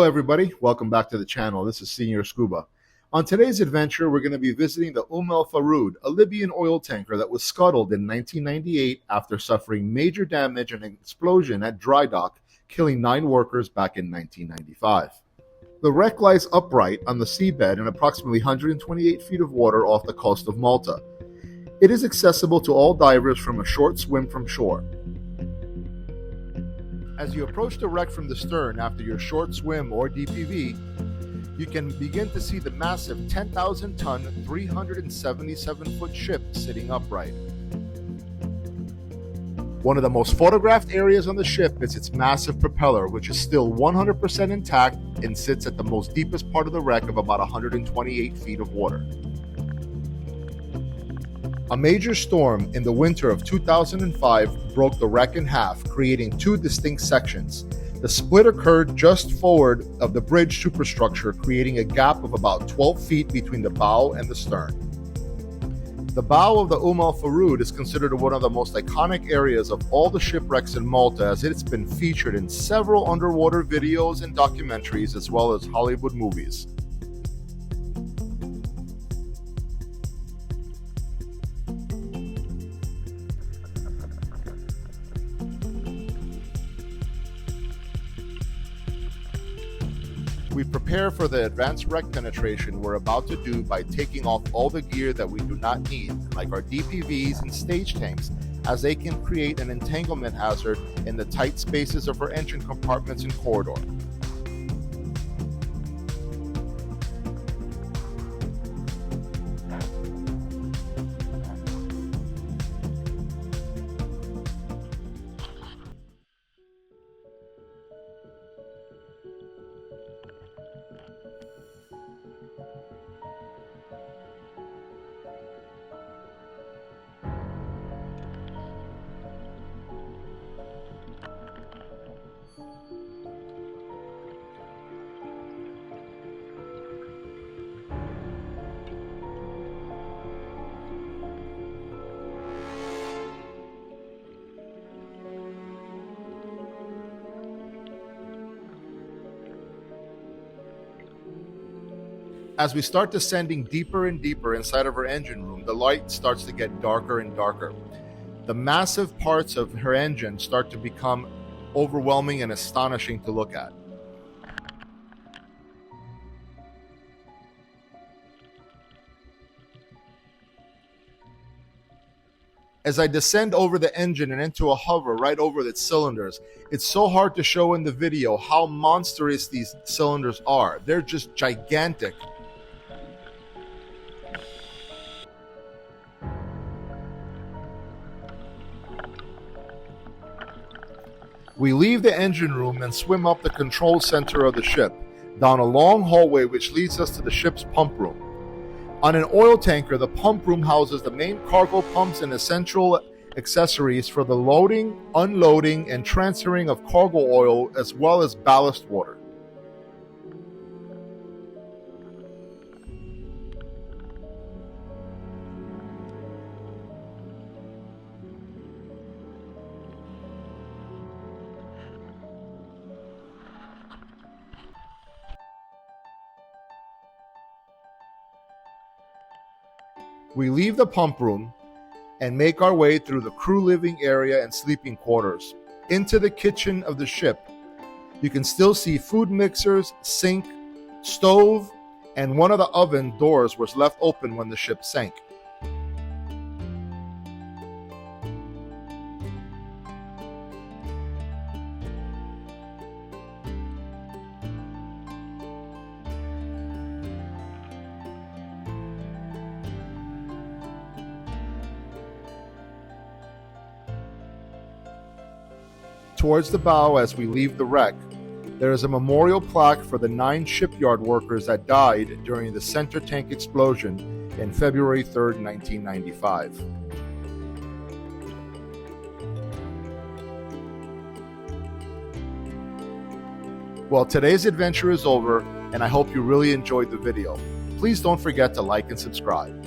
Hello everybody, welcome back to the channel. This is Senior Scuba. On today's adventure, we're going to be visiting the El-Faroud, a Libyan oil tanker that was scuttled in 1998 after suffering major damage and an explosion at dry dock, killing 9 workers back in 1995. The wreck lies upright on the seabed in approximately 128 feet of water off the coast of Malta. It is accessible to all divers from a short swim from shore. As you approach the wreck from the stern after your short swim or DPV, you can begin to see the massive 10,000-ton, 377-foot ship sitting upright. One of the most photographed areas on the ship is its massive propeller, which is still 100% intact and sits at the most deepest part of the wreck of about 128 feet of water. A major storm in the winter of 2005 broke the wreck in half, creating 2 distinct sections. The split occurred just forward of the bridge superstructure, creating a gap of about 12 feet between the bow and the stern. The bow of the El-Faroud is considered one of the most iconic areas of all the shipwrecks in Malta, as it's been featured in several underwater videos and documentaries as well as Hollywood movies. We prepare for the advanced wreck penetration we're about to do by taking off all the gear that we do not need, like our DPVs and stage tanks, as they can create an entanglement hazard in the tight spaces of our engine compartments and corridor. As we start descending deeper and deeper inside of her engine room, the light starts to get darker and darker. The massive parts of her engine start to become overwhelming and astonishing to look at. As I descend over the engine and into a hover right over its cylinders, it's so hard to show in the video how monstrous these cylinders are. They're just gigantic. We leave the engine room and swim up the control center of the ship, down a long hallway which leads us to the ship's pump room. On an oil tanker, the pump room houses the main cargo pumps and essential accessories for the loading, unloading, and transferring of cargo oil as well as ballast water. We leave the pump room and make our way through the crew living area and sleeping quarters into the kitchen of the ship. You can still see food mixers, sink, stove, and one of the oven doors was left open when the ship sank. Towards the bow as we leave the wreck, there is a memorial plaque for the 9 shipyard workers that died during the center tank explosion in February 3rd, 1995. Well, today's adventure is over, and I hope you really enjoyed the video. Please don't forget to like and subscribe.